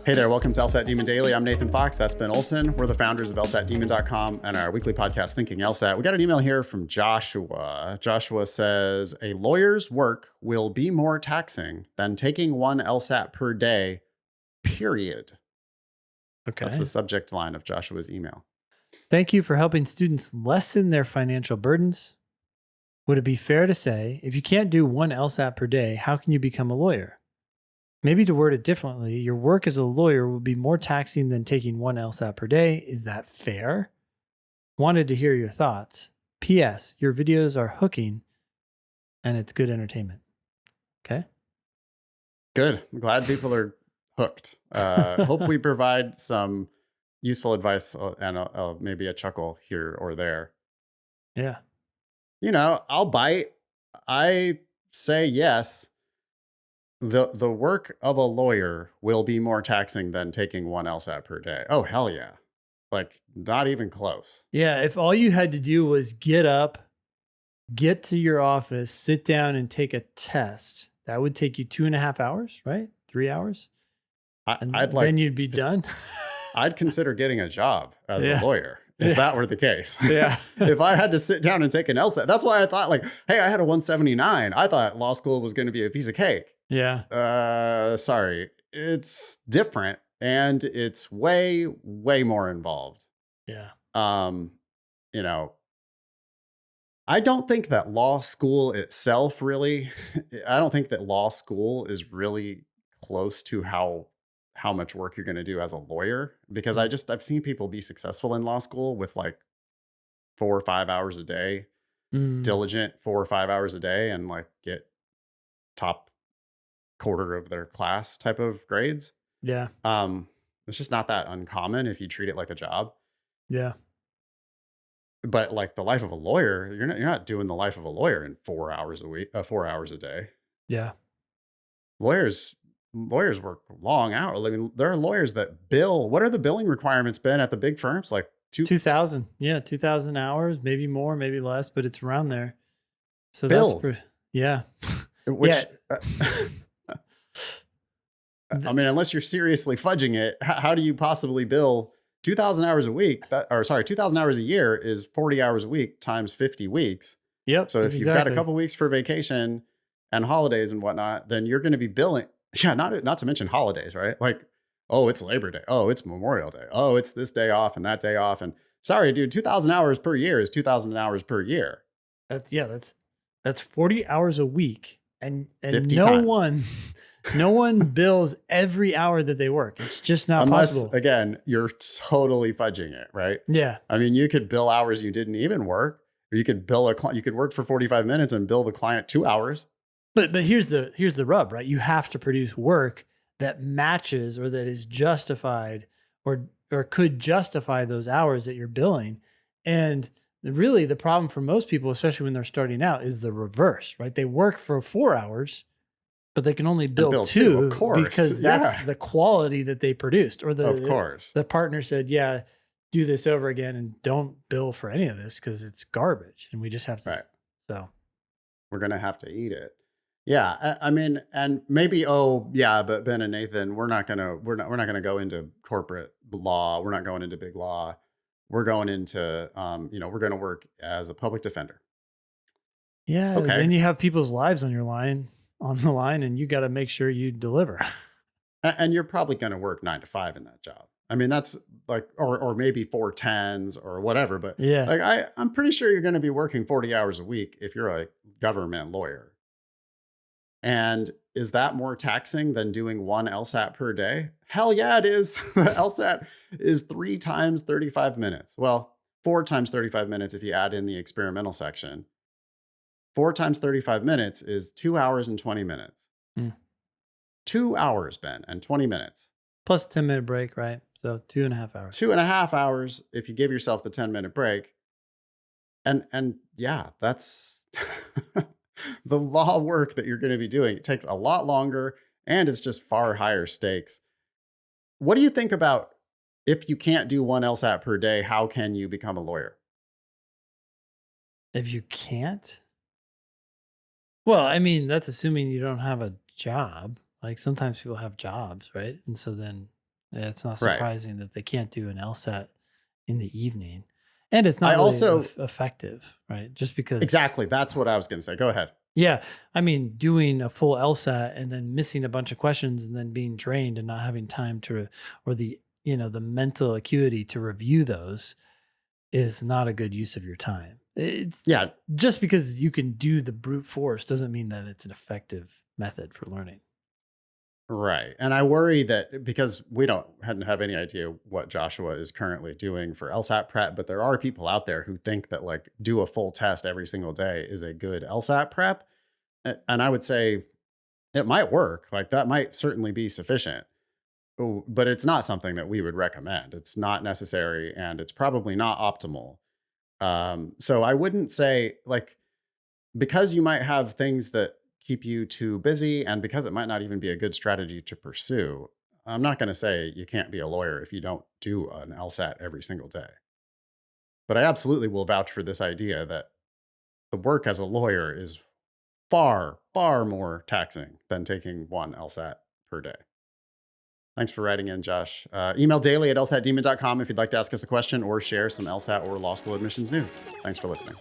Hey there, welcome to LSAT Demon Daily. I'm Nathan Fox. That's Ben Olson. We're the founders of LSATdemon.com and our weekly podcast, Thinking LSAT. We got an email here from Joshua. Joshua says, a lawyer's work will be more taxing than taking one LSAT per day, period. Okay. That's the subject line of Joshua's email. Thank you for helping students lessen their financial burdens. Would it be fair to say, if you can't do one LSAT per day, how can you become a lawyer? Maybe to word it differently, your work as a lawyer will be more taxing than taking one LSAT per day. Is that fair? Wanted to hear your thoughts. P.S. Your videos are hooking and it's good entertainment. Okay. Good. I'm glad people are hooked. Hope we provide some useful advice and maybe a chuckle here or there. Yeah. You know, I'll bite. I say yes. The work of a lawyer will be more taxing than taking one LSAT per day. Oh, hell yeah. Like, not even close. Yeah. If all you had to do was get up, get to your office, sit down and take a test, that would take you 2.5 hours, right? 3 hours. Then you'd be done. I'd consider getting a job as a lawyer if that were the case. Yeah. If I had to sit down and take an LSAT, that's why I thought, like, hey, I had a 179. I thought law school was going to be a piece of cake. Yeah. Sorry. It's different and it's way, way more involved. Yeah. You know, I don't think that law school itself really, I don't think that law school is really close to how much work you're going to do as a lawyer, because I've seen people be successful in law school with like 4 or 5 hours a day, diligent 4 or 5 hours a day, and like get top quarter of their class type of grades. Yeah. It's just not that uncommon if you treat it like a job. Yeah. But like the life of a lawyer, you're not doing the life of a lawyer in 4 hours a week, 4 hours a day. Yeah. Lawyers work long hours. I mean, there are lawyers that bill. What are the billing requirements been at the big firms? Like 2,000. Yeah. 2,000 hours, maybe more, maybe less, but it's around there. So billed. That's yeah. Which, I mean, unless you're seriously fudging it, how do you possibly bill 2,000 hours a week? 2,000 hours a year is 40 hours a week times 50 weeks. Yep. So if you've got a couple weeks for vacation and holidays and whatnot, then you're going to be billing. Yeah. Not to mention holidays, right? Like, oh, it's Labor Day. Oh, it's Memorial Day. Oh, it's this day off and that day off. And sorry, dude, 2,000 hours per year is 2,000 hours per year. That's 40 hours a week. And no one bills every hour that they work. It's just not possible. Unless, again, you're totally fudging it, right? Yeah. I mean, you could bill hours you didn't even work, or you could bill you could work for 45 minutes and bill the client 2 hours. But here's the rub, right? You have to produce work that matches or that is justified or could justify those hours that you're billing. And really the problem for most people, especially when they're starting out, is the reverse, right? They work for 4 hours, but they can only bill 2 of course, because that's the quality that they produced. Or of course, the partner said, yeah, do this over again and don't bill for any of this because it's garbage. And we just have to, right. So we're going to have to eat it. Yeah. I mean, and maybe, but Ben and Nathan, we're not going to go into corporate law. We're not going into big law. We're going into, we're going to work as a public defender. Yeah. Okay. Then you have people's lives on the line, and you got to make sure you deliver. And you're probably going to work 9 to 5 in that job. I mean, that's like, or maybe 410s or whatever. But yeah, like I'm pretty sure you're going to be working 40 hours a week if you're a government lawyer. And is that more taxing than doing one LSAT per day? Hell yeah, it is. LSAT is 3 times 35 minutes. Well, 4 times 35 minutes if you add in the experimental section. 4 times 35 minutes is 2 hours and 20 minutes. 2 hours, Ben, and 20 minutes. Plus a 10-minute break, right? So 2.5 hours. 2.5 hours if you give yourself the 10-minute break. And yeah, that's the law work that you're going to be doing. It takes a lot longer and it's just far higher stakes. What do you think about if you can't do one LSAT per day, how can you become a lawyer? If you can't? Well, I mean, that's assuming you don't have a job. Like sometimes people have jobs, right? And so then It's not Right. surprising that they can't do an LSAT in the evening. And it's I not really also effective, right? Just because, exactly, that's what I was gonna say. Go ahead. yeah, I mean, doing a full LSAT and then missing a bunch of questions and then being drained and not having time to, or the, the mental acuity to review those is not a good use of your time. It's Yeah, just because you can do the brute force doesn't mean that it's an effective method for learning. right, and I worry that because we don't hadn't have any idea what Joshua is currently doing for LSAT prep, but there are people out there who think that, like, do a full test every single day is a good LSAT prep, and I would say it might work, like, that might certainly be sufficient. Ooh, but it's not something that we would recommend. It's not necessary, and it's probably not optimal. So I wouldn't say, like, because you might have things that keep you too busy, and because it might not even be a good strategy to pursue, I'm not going to say you can't be a lawyer if you don't do an LSAT every single day. But I absolutely will vouch for this idea that the work as a lawyer is far, far more taxing than taking one LSAT per day. Thanks for writing in, Josh. Email daily at lsatdemon.com if you'd like to ask us a question or share some LSAT or law school admissions news. Thanks for listening.